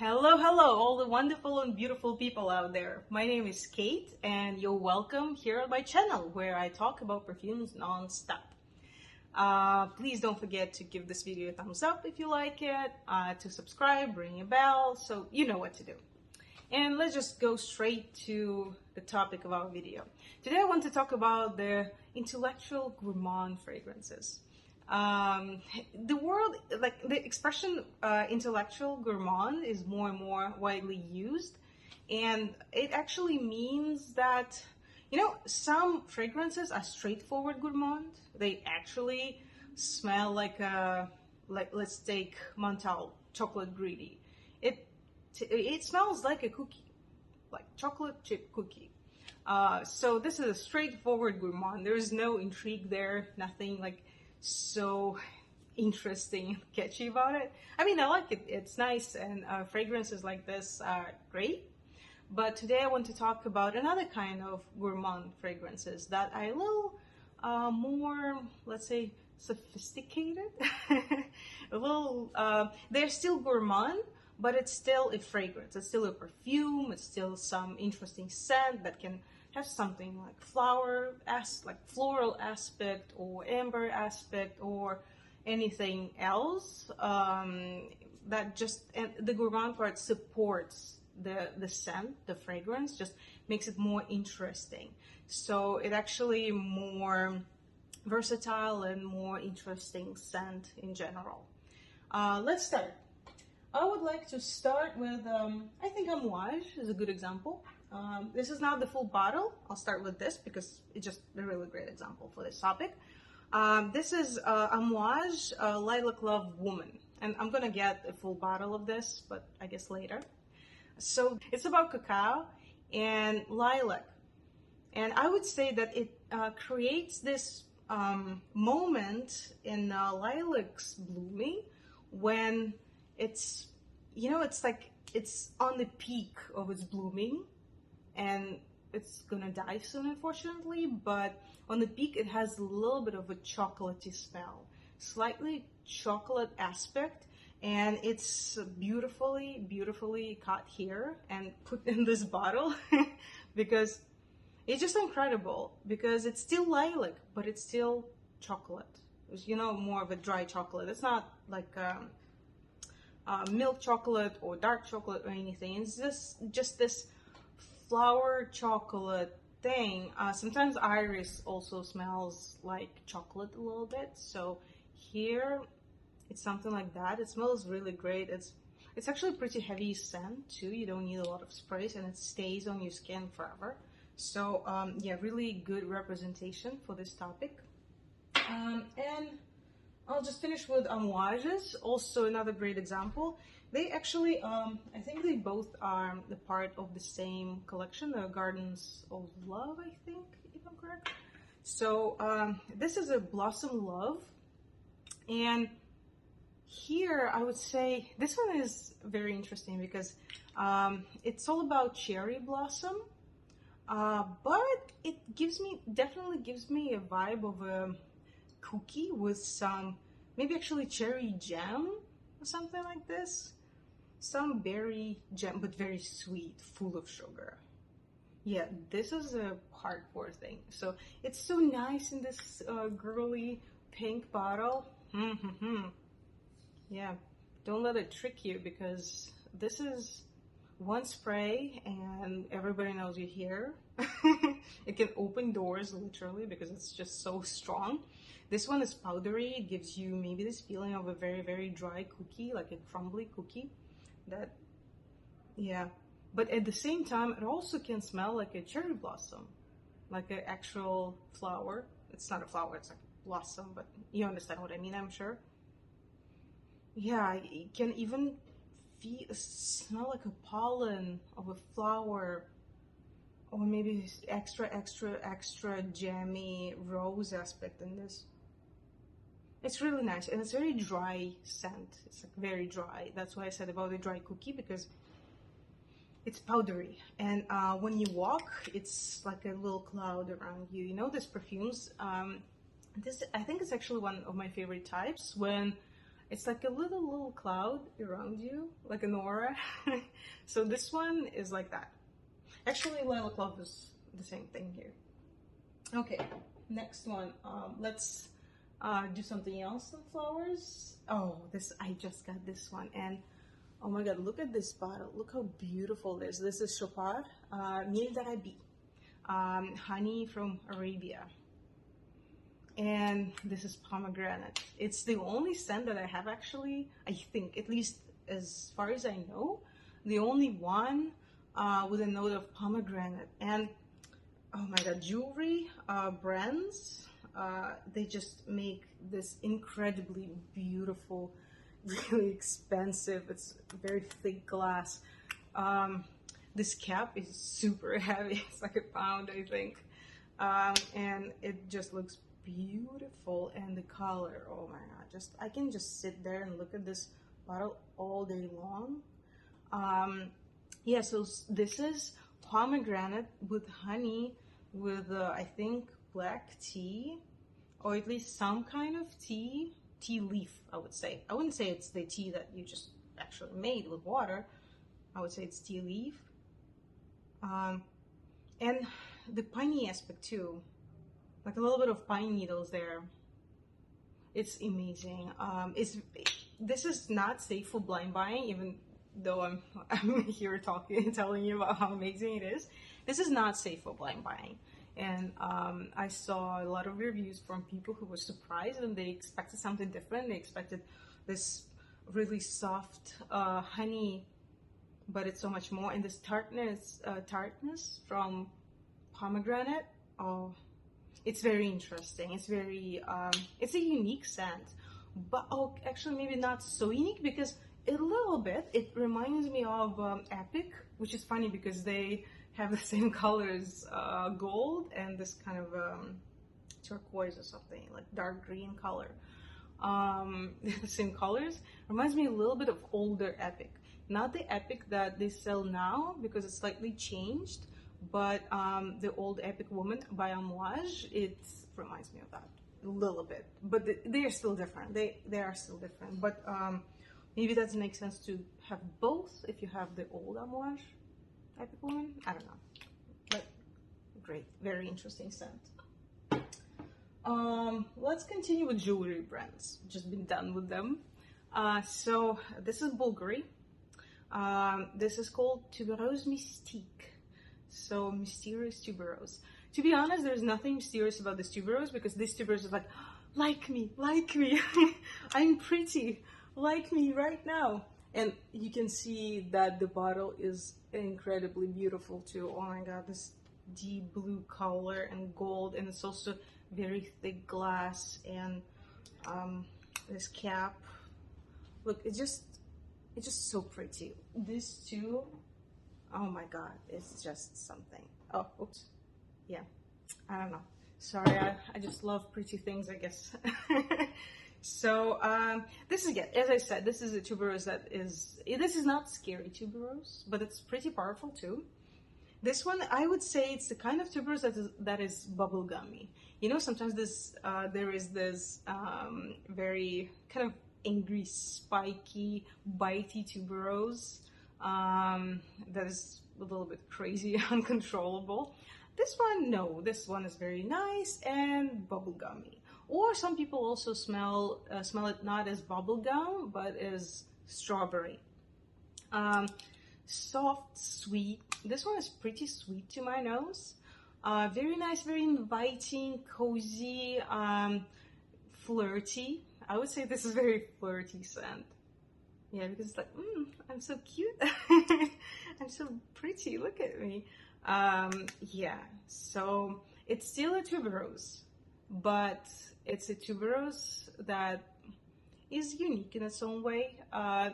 Hello, hello, all the wonderful and beautiful people out there. My name is Kate, and you're welcome here on my channel where I talk about perfumes non-stop. Please don't forget to give this video a thumbs up if you like it, to subscribe, ring a bell, so you know what to do. And let's just go straight to the topic of our video. Today I want to talk about the intellectual gourmand fragrances. The world, like the expression intellectual gourmand is more and more widely used, and it actually means that, some fragrances are straightforward gourmand. They actually smell like let's take Monte chocolate greedy. It smells like a cookie, like chocolate chip cookie. So this is a straightforward gourmand. There's no intrigue there, nothing like so interesting and catchy about it. I mean, I like it, it's nice, and fragrances like this are great. But today I want to talk about another kind of gourmand fragrances that are a little more, let's say, sophisticated. A little, they're still gourmand, but it's still a fragrance, it's still a perfume, it's still some interesting scent that can have something like floral aspect or amber aspect or anything else that just, and the gourmand part supports the scent, the fragrance, just makes it more interesting. So it actually more versatile and more interesting scent in general. Let's start. I would like to start with, I think Amouage is a good example. This is not the full bottle. I'll start with this because it's just a really great example for this topic. This is Amouage Lilac Love Woman, and I'm gonna get a full bottle of this, but I guess later. So it's about cacao and lilac, and I would say that it creates this moment in lilac's blooming when it's, it's like it's on the peak of its blooming, and it's gonna die soon, unfortunately, but on the peak it has a little bit of a chocolatey smell, slightly chocolate aspect, and it's beautifully cut here and put in this bottle because it's just incredible, because it's still lilac, but it's still chocolate. It's, more of a dry chocolate. It's not like milk chocolate or dark chocolate or anything. It's just this flower chocolate thing. Sometimes iris also smells like chocolate a little bit, so here it's something like that. It smells really great. It's actually pretty heavy scent too. You don't need a lot of sprays, and it stays on your skin forever. So yeah, really good representation for this topic. And I'll just finish with Amouages, also another great example. They actually, I think they both are the part of the same collection, the Gardens of Love, I think, if I'm correct. So this is a Blossom Love, and here I would say this one is very interesting because it's all about cherry blossom, but it definitely gives me a vibe of a cookie with some, maybe actually cherry jam or something like this. Some berry jam, but very sweet, full of sugar. Yeah, this is a hardcore thing. So it's so nice in this girly pink bottle. Yeah, don't let it trick you, because this is one spray and everybody knows you're here. It can open doors literally because it's just so strong. This one is powdery. It gives you maybe this feeling of a very dry cookie, like a crumbly cookie. That, yeah, but at the same time it also can smell like a cherry blossom, like an actual flower. It's not a flower, it's like a blossom, but you understand what I mean, I'm sure. Yeah, it can even smell like a pollen of a flower, or maybe extra jammy rose aspect in this. It's really nice, and it's very dry scent. It's like very dry. That's why I said about a dry cookie, because it's powdery, and when you walk, it's like a little cloud around you. You know, these perfumes, this, I think, is actually one of my favorite types, when It's like a little cloud around you, like an aura. So this one is like that. Actually, Lilac Love is the same thing here. Okay, next one. Let's do something else on flowers. Oh, this, I just got this one, and oh my god, look at this bottle. Look how beautiful it is. This is Chopard, Miel d'Arabie, honey from Arabia. And this is pomegranate. It's the only scent that I have, actually, I think, at least as far as I know, the only one with a note of pomegranate. And oh my god, jewelry brands, they just make this incredibly beautiful, really expensive, it's very thick glass. This cap is super heavy. It's like a pound, I think. And it just looks beautiful, and the color, oh my god, just I can just sit there and look at this bottle all day long. Yeah, so this is pomegranate with honey, with I think black tea, or at least some kind of tea leaf, I would say. I wouldn't say it's the tea that you just actually made with water. I would say it's tea leaf. And the piney aspect too, like a little bit of pine needles there. It's amazing. This is not safe for blind buying, even though I'm here talking, telling you about how amazing it is. This is not safe for blind buying. And I saw a lot of reviews from people who were surprised, and they expected something different. They expected this really soft honey, but it's so much more. And this tartness from pomegranate, oh, it's very interesting. It's very, it's a unique scent, but oh, actually maybe not so unique, because a little bit, it reminds me of Epic, which is funny because they have the same colors, gold and this kind of turquoise or something, like dark green color. The same colors. Reminds me a little bit of older Epic. Not the Epic that they sell now, because it's slightly changed, but the old Epic Woman by Amouage, it reminds me of that a little bit. But they are still different. They are still different. But maybe that doesn't make sense to have both if you have the old Amouage Epic Woman. I don't know. But great, very interesting scent. Let's continue with jewelry brands. Just been done with them. So this is Bvlgari. This is called Tubereuse Mystique. So mysterious tuberose. To be honest, there's nothing mysterious about this tuberose, because this tuberose is like me, I'm pretty, like me right now. And you can see that the bottle is incredibly beautiful too. Oh my god, this deep blue color and gold, and it's also very thick glass, and this cap. Look, it's just so pretty. This too. Oh my god, it's just something. Oh, oops. Yeah, I don't know. Sorry, I just love pretty things, I guess. So, this is, as I said, this is a tuberose this is not scary tuberose, but it's pretty powerful too. This one, I would say it's the kind of tuberose that is bubblegummy. You know, sometimes there is this very kind of angry, spiky, bitey tuberose. That is a little bit crazy, uncontrollable. This one, no, this one is very nice and bubblegummy. Or some people also smell it not as bubblegum, but as strawberry. Soft, sweet. This one is pretty sweet to my nose. Very nice, very inviting, cozy, flirty. I would say this is very flirty scent. Yeah, because it's like, I'm so cute. I'm so pretty, look at me. Yeah, so it's still a tuberose, but it's a tuberose that is unique in its own way.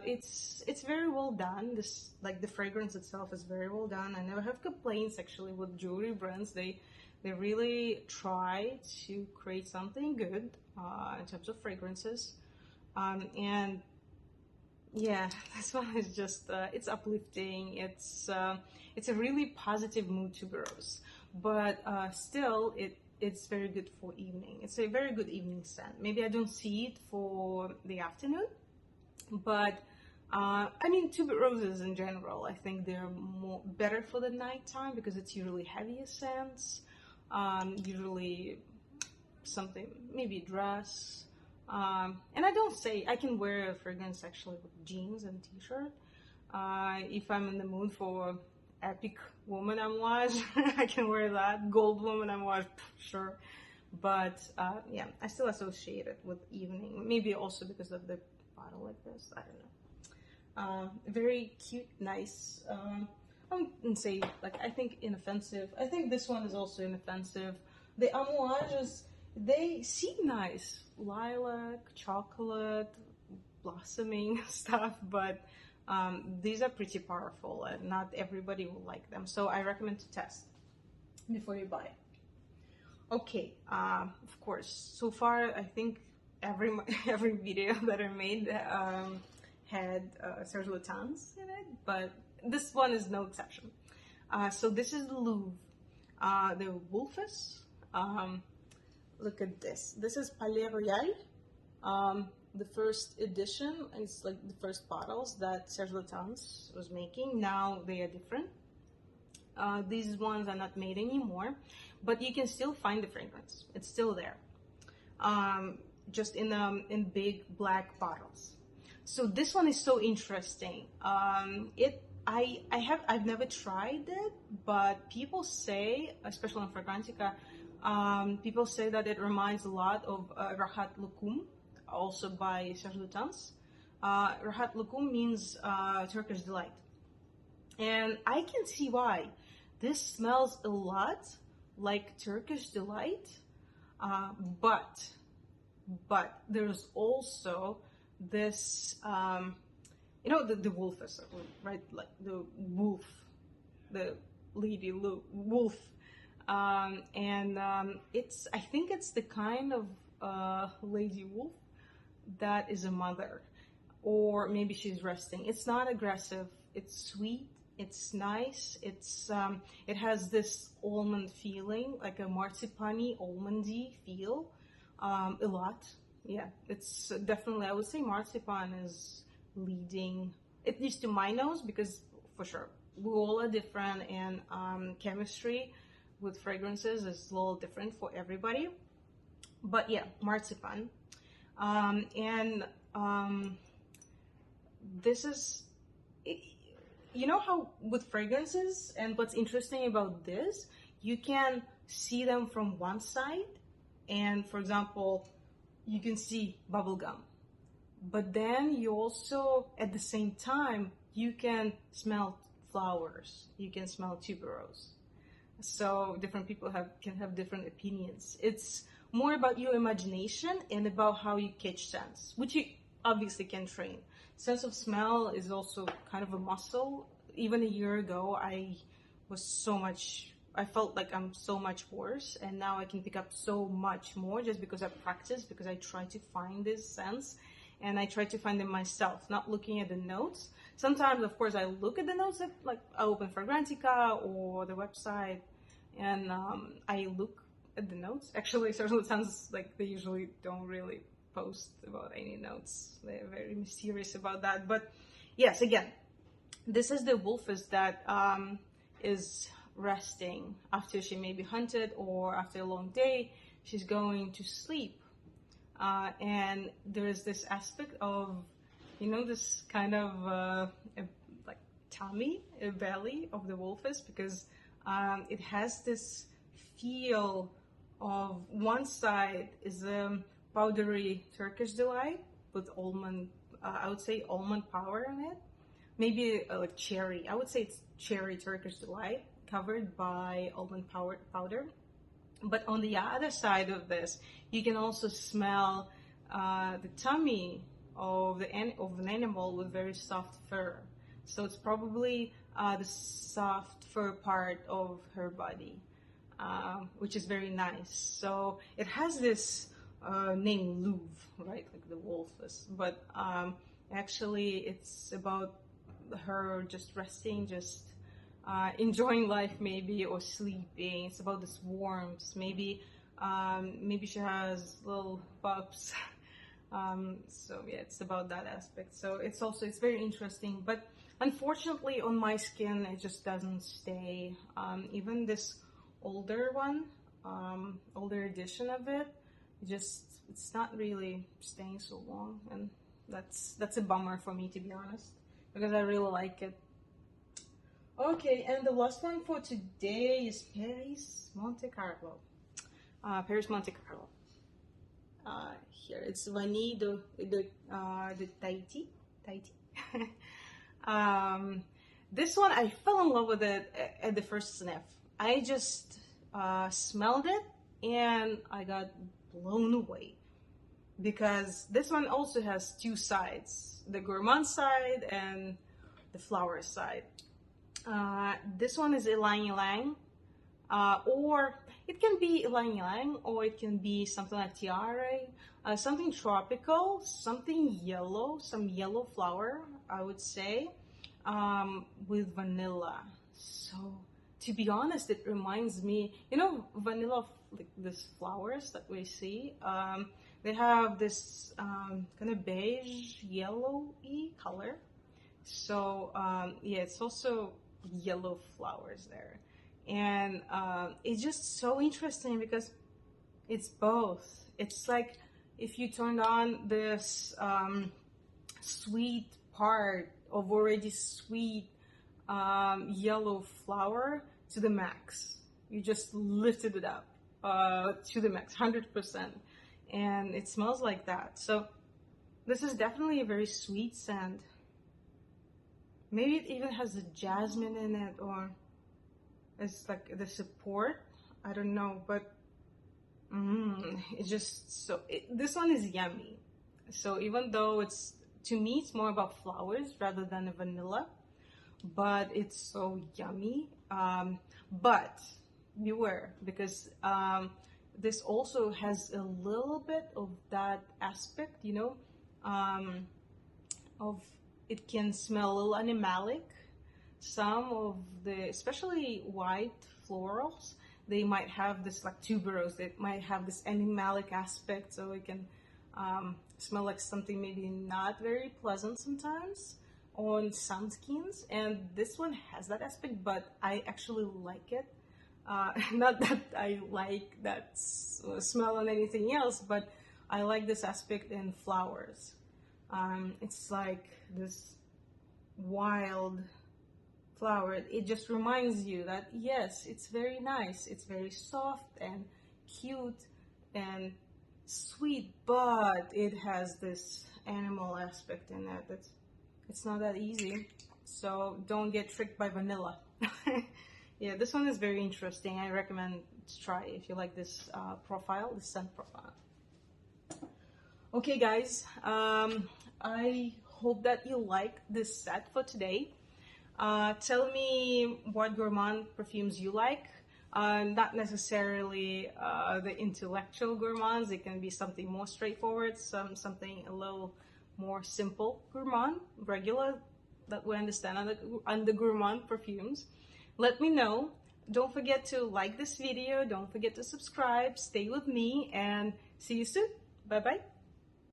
It's very well done. Like the fragrance itself is very well done. I never have complaints actually with jewelry brands. They really try to create something good in terms of fragrances, and yeah, this one is just it's uplifting. It's a really positive mood tuberose, but still it's very good for evening. It's a very good evening scent. Maybe I don't see it for the afternoon, But I mean, tuberoses in general, I think they're more better for the nighttime because it's usually heavier scents, usually something, maybe dress. And I don't say I can wear a fragrance actually with jeans and t-shirt. If I'm in the mood for epic woman amouage, I can wear that. Gold woman amouage, sure. But yeah, I still associate it with evening. Maybe also because of the bottle like this. I don't know. Very cute, nice. I wouldn't say like I think inoffensive. I think this one is also inoffensive. The amouages, they seem nice. Lilac, chocolate, blossoming stuff, but these are pretty powerful and not everybody will like them. So I recommend to test before you buy it. Okay, of course, so far I think every video that I made had Serge Lutens in it, but this one is no exception. So this is the Louve, the Wolfus. Look at this. This is Palais Royal. The first edition is like the first bottles that Serge Lutens was making. Now they are different. These ones are not made anymore, but you can still find the fragrance. It's still there, just in big black bottles. So this one is so interesting. I've never tried it, but people say, especially in Fragrantica, people say that it reminds a lot of Rahat Lukum, also by Serge Lutens. Rahat Lukum means Turkish delight, and I can see why. This smells a lot like Turkish delight, but there's also this, you know, the wolfus, right? Like the wolf, the lady wolf, it's, I think it's the kind of lady wolf that is a mother, or maybe she's resting. It's not aggressive. It's sweet. It's nice. It's it has this almond feeling, like a marzipan-y, almondy feel, a lot. Yeah, it's definitely, I would say marzipan is leading, at least to my nose, because for sure, we all are different, and chemistry with fragrances is a little different for everybody. But yeah, marzipan. This is, you know how with fragrances, and what's interesting about this, you can see them from one side, and for example, you can see bubblegum, but then you also, at the same time, you can smell flowers, you can smell tuberose. So different people can have different opinions. It's more about your imagination and about how you catch scents, which you obviously can train. Sense of smell is also kind of a muscle. Even a year ago, I felt like I'm so much worse, and now I can pick up so much more just because I practice, because I try to find this sense, and I try to find them myself, not looking at the notes. Sometimes, of course, I look at the notes, like I open Fragrantica or the website, and I look at the notes. Actually, certain sounds like they usually don't really post about any notes. They're very mysterious about that. But yes, again, this is the wolfus that is resting after she may be hunted, or after a long day, she's going to sleep. And there is this aspect of, you know, this kind of like tummy, a belly of the wolfus, because it has this feel of one side is a powdery Turkish delight with almond, I would say almond powder in it. Maybe like cherry. I would say it's cherry Turkish delight covered by almond powder. But on the other side of this, you can also smell the tummy of an animal with very soft fur. So it's probably the soft fur part of her body, which is very nice. So it has this name Louve, right, like the wolfus, but actually it's about her just resting, just enjoying life maybe, or sleeping. It's about this warmth. Maybe she has little pups So yeah, it's about that aspect. So it's very interesting, but unfortunately on my skin it just doesn't stay. Even this older one, older edition of it, it's not really staying so long, and that's a bummer for me, to be honest, because I really like it. Okay, and the last one for today is Perris Monte Carlo. Perris Monte Carlo. Here it's Vanille de Tahiti. This one I fell in love with it at the first sniff. I just smelled it and I got blown away, because this one also has two sides, the gourmand side and the flower side. This one is ylang ylang, or it can be ylang ylang, or it can be something like tiare, something tropical, something yellow, some yellow flower, I would say, with vanilla. So, to be honest, it reminds me, you know, vanilla, like these flowers that we see. They have this kind of beige, yellowy color. So, yeah, it's also yellow flowers there. And it's just so interesting because it's both. It's like if you turned on this sweet part of already sweet yellow flower to the max. You just lifted it up to the max, 100%. And it smells like that. So this is definitely a very sweet scent. Maybe it even has a jasmine in it, or it's like the support. I don't know, but it's just so. This one is yummy. So even though to me it's more about flowers rather than a vanilla, but it's so yummy. But beware, because this also has a little bit of that aspect, you know, of it can smell a little animalic. Some of the, especially white florals, they might have this like tuberose. They might have this animalic aspect, so it can smell like something maybe not very pleasant sometimes on some skins. And this one has that aspect, but I actually like it. Not that I like that smell on anything else, but I like this aspect in flowers. It's like this wild flower. It just reminds you that yes, it's very nice, it's very soft and cute and sweet, but it has this animal aspect in it. It's not that easy, so don't get tricked by vanilla. Yeah, this one is very interesting. I recommend to try if you like this profile, this scent profile. Okay guys, I hope that you like this set for today. Tell me what gourmand perfumes you like. Not necessarily the intellectual gourmands. It can be something more straightforward, something a little more simple gourmand, regular, that we understand on the gourmand perfumes. Let me know. Don't forget to like this video. Don't forget to subscribe. Stay with me and see you soon. Bye bye.